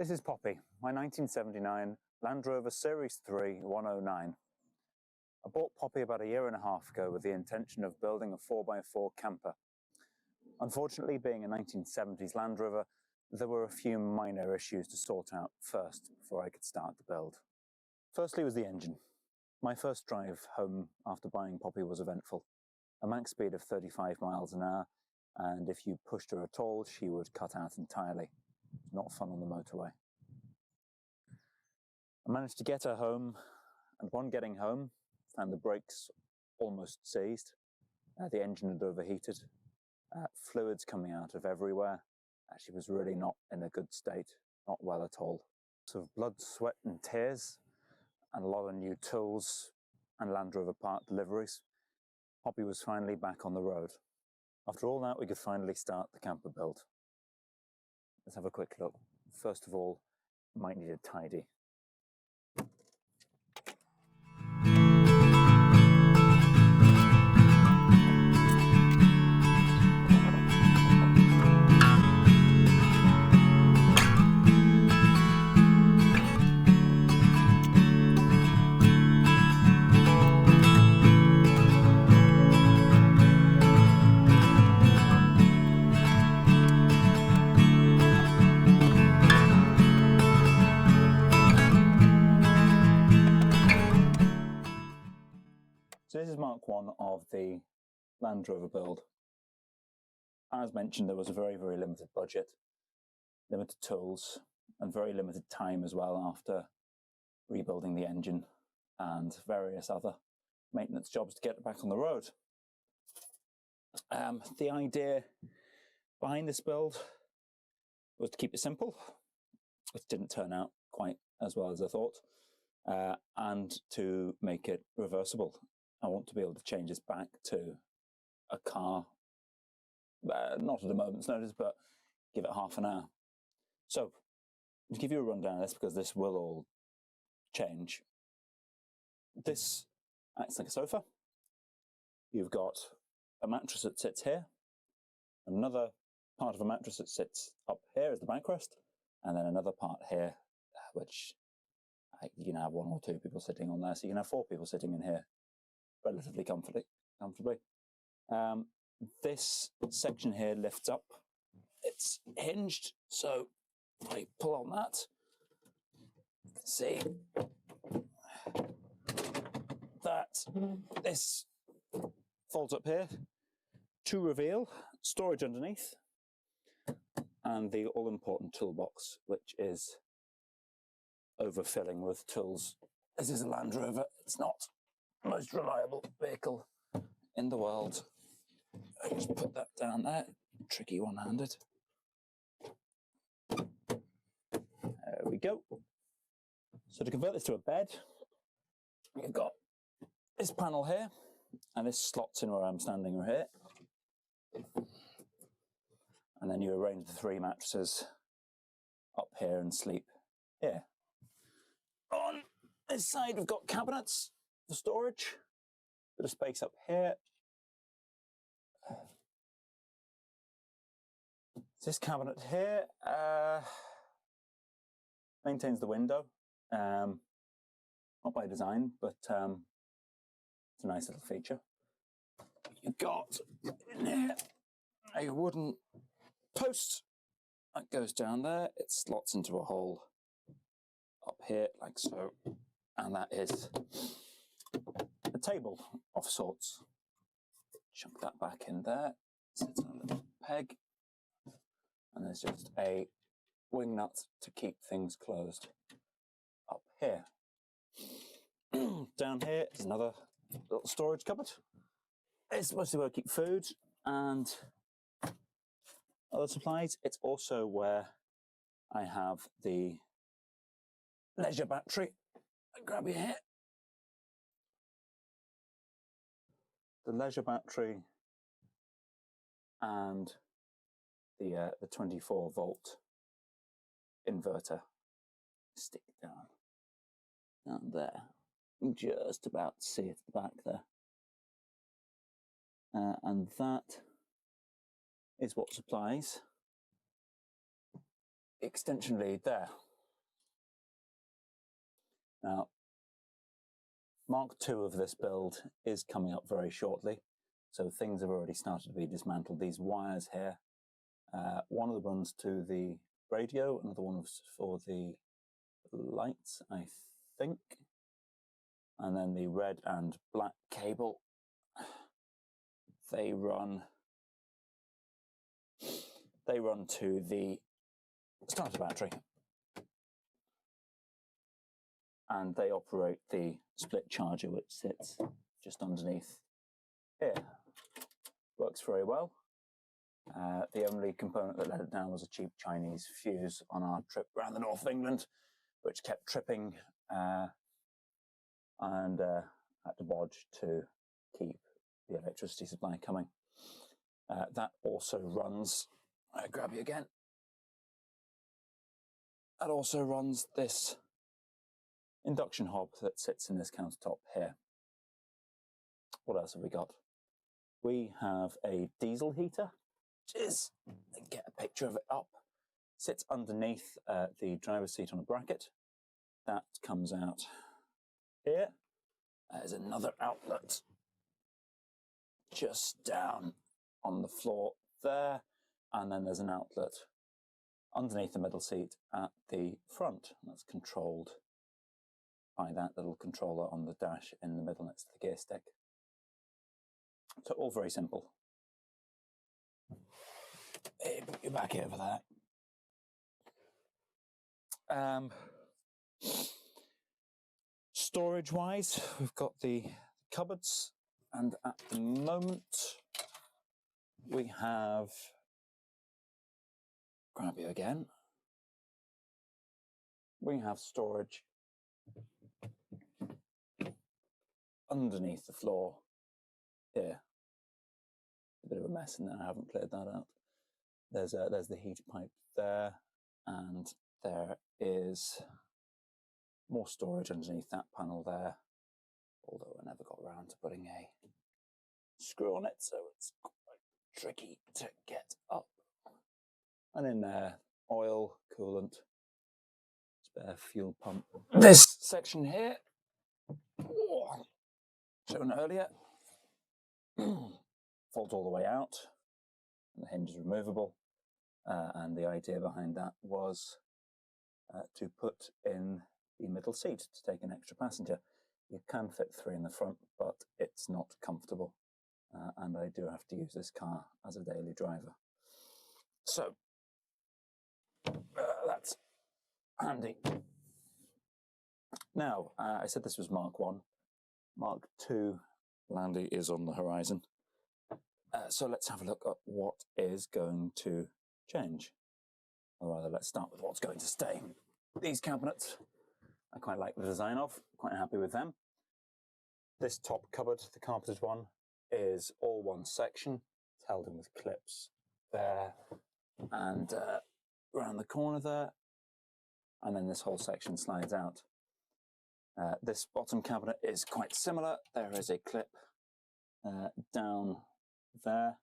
This is Poppy, my 1979 Land Rover Series 3 109. I bought Poppy about a year and a half ago with the intention of building a 4x4 camper. Unfortunately, being a 1970s Land Rover, there were a few minor issues to sort out first before I could start the build. Firstly was the engine. My first drive home after buying Poppy was eventful. A max speed of 35 miles an hour, and if you pushed her at all, she would cut out entirely. Not fun on the motorway. I managed to get her home, and upon getting home, found the brakes almost seized. The engine had overheated, fluids coming out of everywhere. She was really not in a good state, not well at all. So blood, sweat and tears, and a lot of new tools and Land Rover part deliveries, Poppy was finally back on the road. After all that, we could finally start the camper build. Let's have a quick look. First of all, might need a tidy. So this is Mk1 of the Land Rover build. As mentioned, there was a very, very limited budget, limited tools, and very limited time as well after rebuilding the engine and various other maintenance jobs to get it back on the road. The idea behind this build was to keep it simple, which didn't turn out quite as well as I thought, and to make it reversible. I want to be able to change this back to a car, not at a moment's notice, but give it half an hour. So, to give you a rundown of this, because this will all change. This acts like a sofa. You've got a mattress that sits here, another part of a mattress that sits up here as the backrest, and then another part here, which you can have one or two people sitting on there, so you can have 4 people sitting in here relatively comfortably. This section here lifts up. It's hinged, so if I pull on that, you can see that this folds up here to reveal storage underneath and the all-important toolbox, which is overfilling with tools. This is a Land Rover. It's not the most reliable vehicle in the world. I just put that down there. Tricky one-handed. There we go. So to convert this to a bed, you've got this panel here, and this slots in where I'm standing right here. And then you arrange the 3 mattresses up here and sleep here. On this side, we've got cabinets for storage. Bit of space up here. This cabinet here maintains the window. Not by design, but it's a nice little feature. You've got in here a wooden post that goes down there. It slots into a hole up here like so, and that is a table of sorts. Chuck that back in there. Sits on a little peg, and there's just a wing nut to keep things closed up here. Down here is another little storage cupboard. It's mostly where I keep food and other supplies. It's also where I have the leisure battery. I grab it here. The leisure battery and the 24-volt inverter stick down there. You can just about see it at the back there. And that is what supplies the extension lead there. Now, Mark 2 of this build is coming up very shortly, so things have already started to be dismantled. These wires here, one of them runs to the radio, another one was for the lights, I think, and then the red and black cable, they run to the starter battery, and they operate the split charger which sits just underneath here. Works very well. The only component that let it down was a cheap Chinese fuse on our trip around the north of England, which kept tripping and had to bodge to keep the electricity supply coming. That also runs, I grab you again, that also runs this induction hob that sits in this countertop here. What else have we got? We have a diesel heater, which is, get a picture of it up, sits underneath the driver's seat on a bracket. That comes out here. There's another outlet just down on the floor there, and then there's an outlet underneath the middle seat at the front. That's controlled by that little controller on the dash in the middle next to the gear stick. So all very simple. Hey, put you back here for that. Storage-wise, we've got the cupboards, and at the moment we have, grab you again, we have storage underneath the floor here. A bit of a mess in there, I haven't cleared that out. There's the heat pipe there, and there is more storage underneath that panel there, although I never got around to putting a screw on it, so it's quite tricky to get up. And in there, oil, coolant, spare fuel pump. This section here, shown earlier, folds all the way out, and the hinge is removable, and the idea behind that was to put in the middle seat to take an extra passenger. You can fit 3 in the front, but it's not comfortable, and I do have to use this car as a daily driver. So that's handy. Now, I said this was Mark 1. Mark 2 Landy is on the horizon. So let's have a look at what is going to change. Or rather, let's start with what's going to stay. These cabinets, I quite like the design of, quite happy with them. This top cupboard, the carpeted one, is all one section. It's held in with clips there and around the corner there. And then this whole section slides out. This bottom cabinet is quite similar. There is a clip down there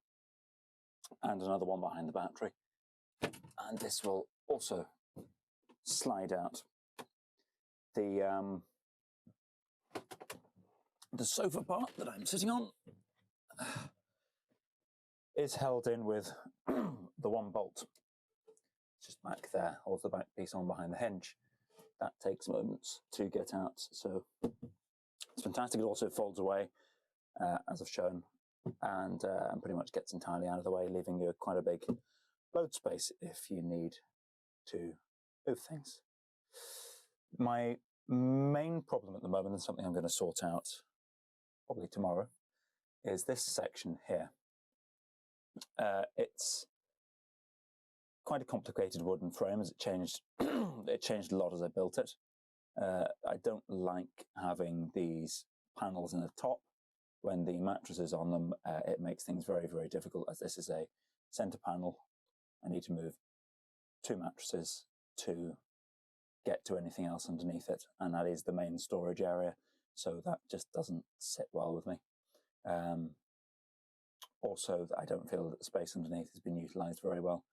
and another one behind the battery. And this will also slide out. The sofa part that I'm sitting on is held in with the one bolt. It's just back there, holds the back piece on behind the hinge. That takes moments to get out, so it's fantastic. It also folds away, as I've shown, and pretty much gets entirely out of the way, leaving you quite a big load space if you need to move things. My main problem at the moment, and something I'm going to sort out probably tomorrow, is this section here. It's quite a complicated wooden frame, as it changed. It changed a lot as I built it. I don't like having these panels in the top. When the mattress is on them, it makes things very, very difficult, as this is a center panel. I need to move 2 mattresses to get to anything else underneath it, and that is the main storage area, so that just doesn't sit well with me. Also, I don't feel that the space underneath has been utilised very well.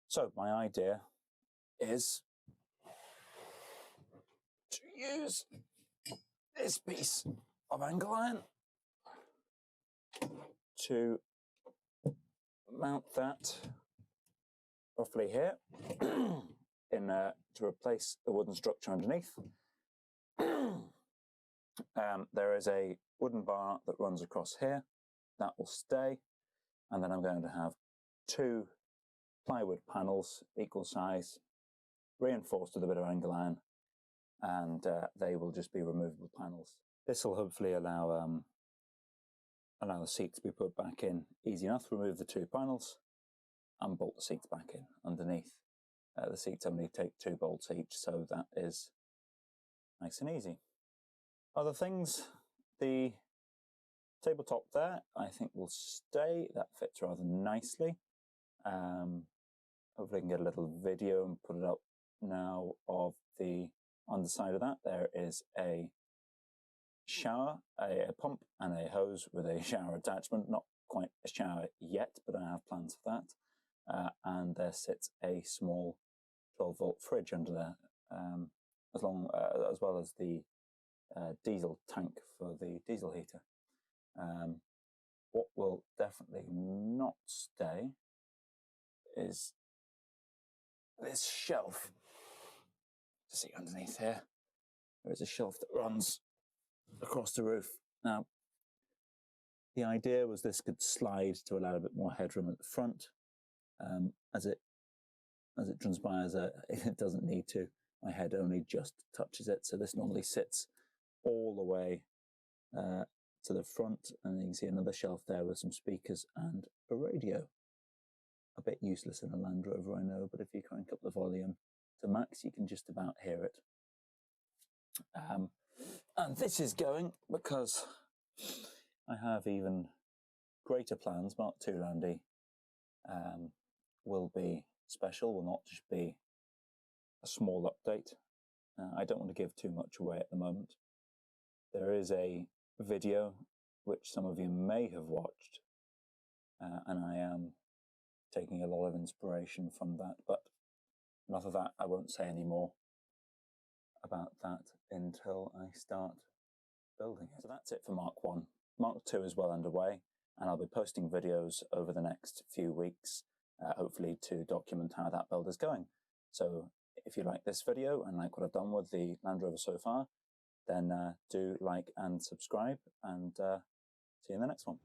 So my idea is to use this piece of angle iron to mount that roughly here to replace the wooden structure underneath. There is a wooden bar that runs across here. That will stay. And then I'm going to have 2 plywood panels, equal size, reinforced with a bit of angle iron, and they will just be removable panels. This will hopefully allow the seat to be put back in easy enough. Remove the 2 panels and bolt the seats back in underneath. The seats only take 2 bolts each, so that is nice and easy. Other things, the tabletop there I think will stay. That fits rather nicely. Hopefully I can get a little video and put it up now of the underside of that. There is a shower, a pump and a hose with a shower attachment. Not quite a shower yet, but I have plans for that. And there sits a small 12-volt fridge under there, as well as the diesel tank for the diesel heater. What will definitely not stay is this shelf. To see underneath here, there is a shelf that runs across the roof. Now, the idea was this could slide to allow a bit more headroom at the front. As it transpires, it doesn't need to. My head only just touches it, so this normally sits all the way to the front, and you can see another shelf there with some speakers and a radio. A bit useless in a Land Rover, I know, but if you crank up the volume to max, you can just about hear it. And this is going because I have even greater plans. Mk2 will be special, will not just be a small update. I don't want to give too much away at the moment. There is a video which some of you may have watched, and I am taking a lot of inspiration from that, but enough of that. I won't say any more about that until I start building it. So that's it for Mk1. Mk2 is well underway, and I'll be posting videos over the next few weeks, hopefully to document how that build is going. So if you like this video and like what I've done with the Land Rover so far, then do like and subscribe, and see you in the next one.